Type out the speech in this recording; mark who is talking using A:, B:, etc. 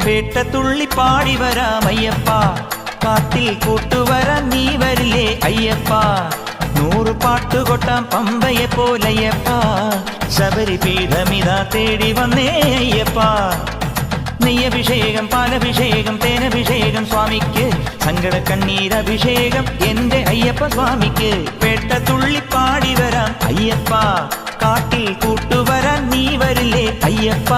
A: പേട്ടത്തുള്ളി പാടി വരാം അയ്യപ്പ, കാട്ടിൽ കൂട്ടുവരാൻ നീ വരില്ലേ അയ്യപ്പ. 100 പാട്ടുകൊട്ടാം പമ്പയെ പോലയ്യപ്പ, ശബരിപീഠമിതാ തേടി വന്നേ അയ്യപ്പ. നെയ്യഭിഷേകം, പാലഭിഷേകം, തേനഭിഷേകം സ്വാമിക്ക്, സങ്കട കണ്ണീരഭിഷേകം എന്റെ അയ്യപ്പ സ്വാമിക്ക്. പേട്ടത്തുള്ളി പാടി വരാം അയ്യപ്പ, കാട്ടിൽ കൂട്ടുവരാൻ നീ വരില്ലേ അയ്യപ്പ.